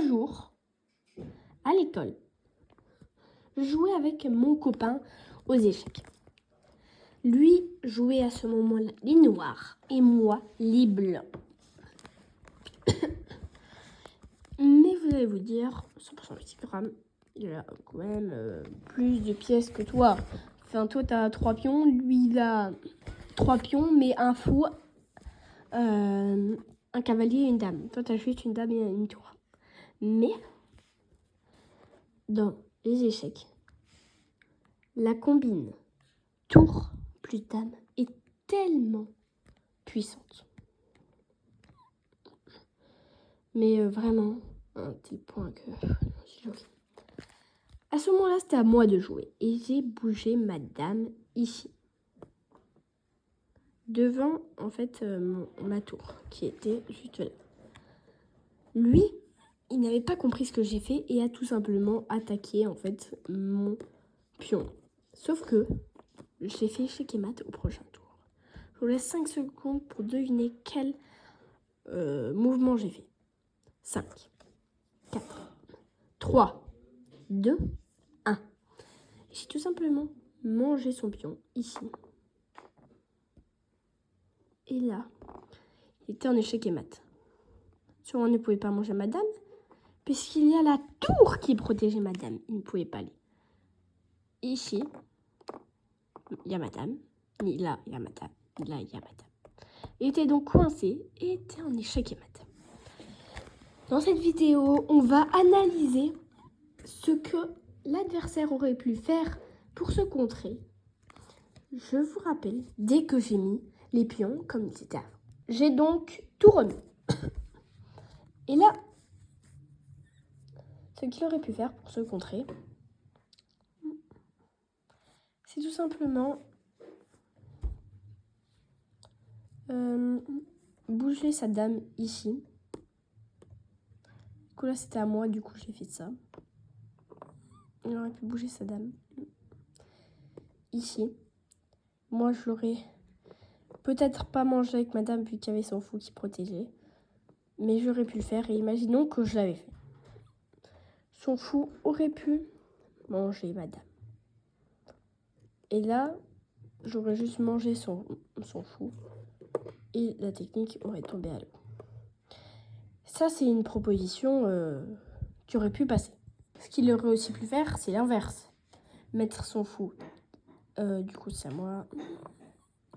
jour, à l'école, je jouais avec mon copain aux échecs. Lui jouait à ce moment-là les noirs et moi les blancs. Mais vous allez vous dire, 100% multigrammes, il a quand même plus de pièces que toi. Enfin, toi, tu as 3 pions, lui, il a 3 pions, mais un fou, un cavalier et une dame. Toi, tu as juste une dame et une tour. Mais, dans les échecs, la combine tour plus dame est tellement puissante. Mais vraiment, un tel point que j'ai joué. À ce moment-là, c'était à moi de jouer. Et j'ai bougé ma dame ici. Devant, en fait, ma tour, qui était juste là. Lui, il n'avait pas compris ce que j'ai fait et a tout simplement attaqué, en fait, mon pion. Sauf que j'ai fait échec et mat au prochain tour. Je vous laisse 5 secondes pour deviner quel mouvement j'ai fait. 5, 4, 3, 2, 1. J'ai tout simplement mangé son pion ici. Et là, il était en échec et mat. Sûrement, on ne pouvait pas manger madame, puisqu'il y a la tour qui protégeait madame. Il ne pouvait pas aller. Ici, il y a madame. Là, il y a madame. Là, il y a madame. Il était donc coincé et était en échec et mat. Dans cette vidéo, on va analyser ce que l'adversaire aurait pu faire pour se contrer. Je vous rappelle, dès que j'ai mis les pions comme ils étaient avant. J'ai donc tout remis. Et là, ce qu'il aurait pu faire pour se contrer, c'est tout simplement bouger sa dame ici. Du coup, là, c'était à moi, du coup, j'ai fait ça. Il aurait pu bouger sa dame ici. Moi, je l'aurais peut-être pas mangé avec madame, vu qu'il y avait son fou qui protégeait. Mais j'aurais pu le faire, et imaginons que je l'avais fait. Son fou aurait pu manger madame. Et là, j'aurais juste mangé son fou. Et la technique aurait tombé à l'eau. Ça, c'est une proposition qui aurait pu passer. Ce qu'il aurait aussi pu faire, c'est l'inverse. Mettre son fou. Du coup, c'est à moi.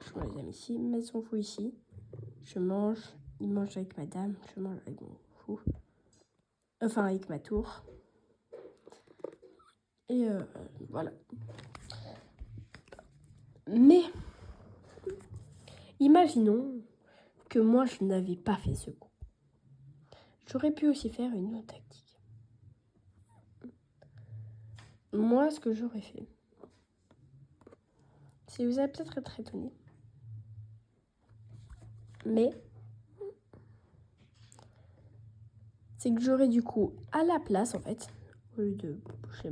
Je mets les amis ici. Mettre son fou ici. Je mange. Il mange avec madame. Je mange avec mon fou. Enfin, avec ma tour. Et voilà. Mais, imaginons que moi, je n'avais pas fait ce coup. J'aurais pu aussi faire une autre tactique. Moi, ce que j'aurais fait, c'est vous allez peut-être être étonné. Mais, c'est que j'aurais du coup, à la place, en fait, au lieu de bouger...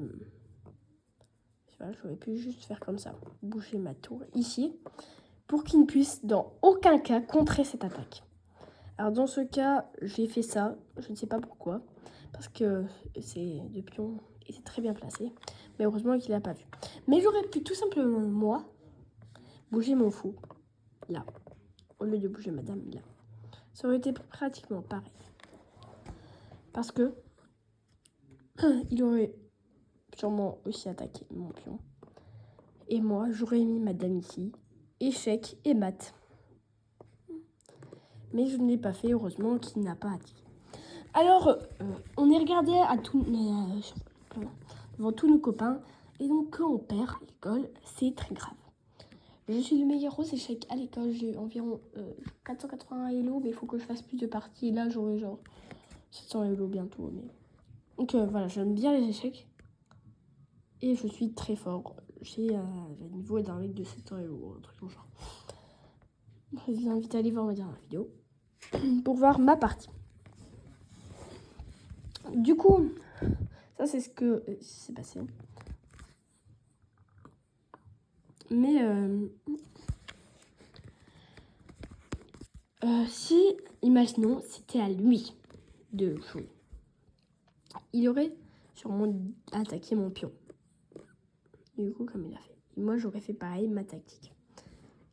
J'aurais pu juste faire comme ça, bouger ma tour ici, pour qu'il ne puisse dans aucun cas contrer cette attaque. Alors dans ce cas, j'ai fait ça, je ne sais pas pourquoi, parce que ces deux pions étaient très bien placés, mais heureusement qu'il n'a pas vu. Mais j'aurais pu tout simplement, moi, bouger mon fou, là, au lieu de bouger madame, là. Ça aurait été pratiquement pareil. Parce que il aurait sûrement aussi attaqué mon pion. Et moi, j'aurais mis madame ici, échec et mat. Mais je ne l'ai pas fait, heureusement qu'il n'a pas attaqué. Alors, on est regardé à devant tous nos copains. Et donc, quand on perd l'école, c'est très grave. Je suis le meilleur aux échecs à l'école. J'ai environ 480 Elo, mais il faut que je fasse plus de parties. Et là, j'aurai genre 700 Elo bientôt. Mais... Donc, voilà, j'aime bien les échecs. Et je suis très fort. J'ai le niveau d'un mec de 700 Elo, un truc comme ça. Je vous invite à aller voir ma dernière vidéo pour voir ma partie. Du coup, ça c'est ce que s'est passé. Mais si, imaginons, c'était à lui de jouer. il aurait sûrement attaqué mon pion. Du coup, comme il a fait. Et moi, j'aurais fait pareil, ma tactique.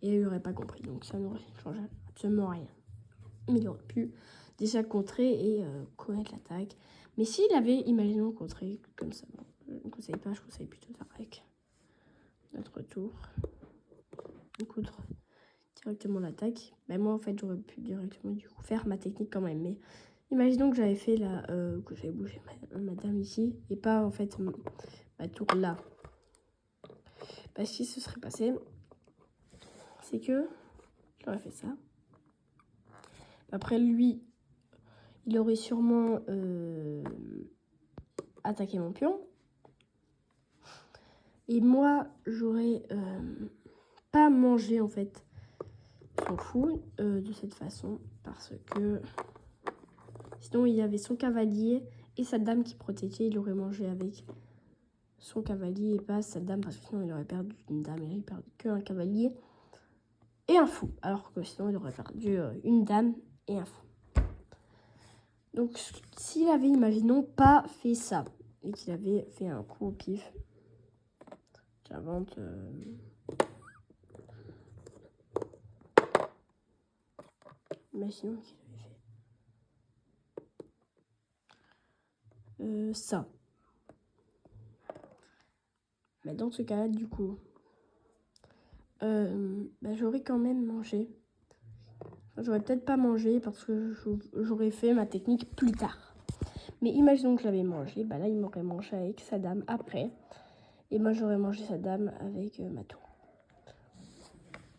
Et il n'aurait pas compris. Donc, ça n'aurait changé absolument rien. Mais il aurait pu déjà contrer et connaître l'attaque. Mais s'il avait, imaginons, contré comme ça. Bon, je ne conseille pas, je conseille plutôt de faire avec notre tour. On contre directement l'attaque. Ben moi, en fait, j'aurais pu directement du coup faire ma technique quand même. Mais imaginons que j'avais fait là, que j'avais bougé ma dame ici et pas en fait ma tour là. Bah, ce qui se serait passé, c'est que j'aurais fait ça. Après, lui, il aurait sûrement attaqué mon pion. Et moi, j'aurais pas mangé en fait son fou de cette façon. Parce que sinon, il y avait son cavalier et sa dame qui protégeait. Il aurait mangé avec son cavalier et pas sa dame. Parce que sinon, il aurait perdu une dame. Il aurait perdu qu'un cavalier et un fou. Alors que sinon, il aurait perdu une dame et un fou. Donc, s'il avait, imaginons, pas fait ça et qu'il avait fait un coup au pif, j'invente. Imaginons qu'il avait fait ça. Mais dans ce cas-là, du coup, j'aurais quand même mangé. Enfin, j'aurais peut-être pas mangé parce que j'aurais fait ma technique plus tard. Mais imaginons que je l'avais mangé, là, il m'aurait mangé avec sa dame après. Et moi, j'aurais mangé sa dame avec ma tour.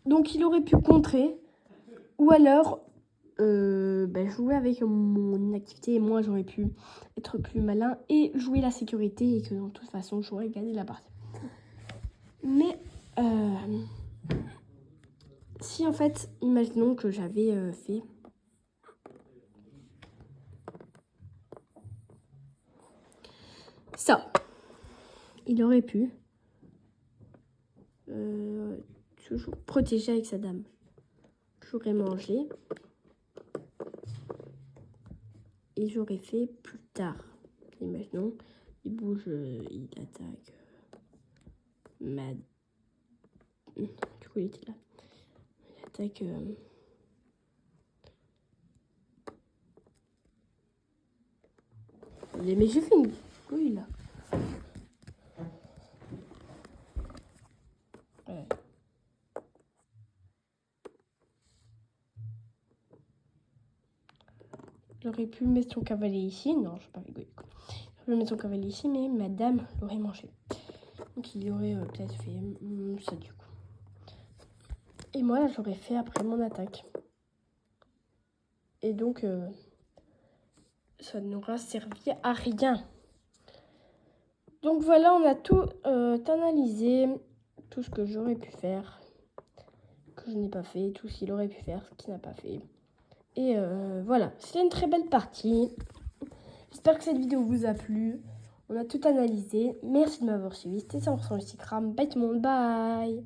Donc, il aurait pu contrer. Ou alors, jouer avec mon activité. Et moi, j'aurais pu être plus malin et jouer la sécurité. Et que, de toute façon, j'aurais gagné la partie. Mais, si, en fait, imaginons que j'avais fait... ça. Il aurait pu toujours protéger avec sa dame. J'aurais mangé et j'aurais fait plus tard. Imaginons, il bouge, il attaque du coup, il était là. Il attaque mais j'ai fait une... Oui, là. Ouais. J'aurais pu mettre son cavalier ici. Non, je ne vais pas rigoler. J'aurais mettre son cavalier ici, mais ma dame l'aurait mangé. Donc il aurait peut-être fait ça du coup. Et moi, j'aurais fait après mon attaque. Et donc, ça n'aura servi à rien. Donc voilà, on a tout analysé. Tout ce que j'aurais pu faire, que je n'ai pas fait. Tout ce qu'il aurait pu faire, ce qu'il n'a pas fait. Et voilà, c'était une très belle partie. J'espère que cette vidéo vous a plu. On a tout analysé. Merci de m'avoir suivi. C'était 100% Instagram. Bye tout le monde, bye.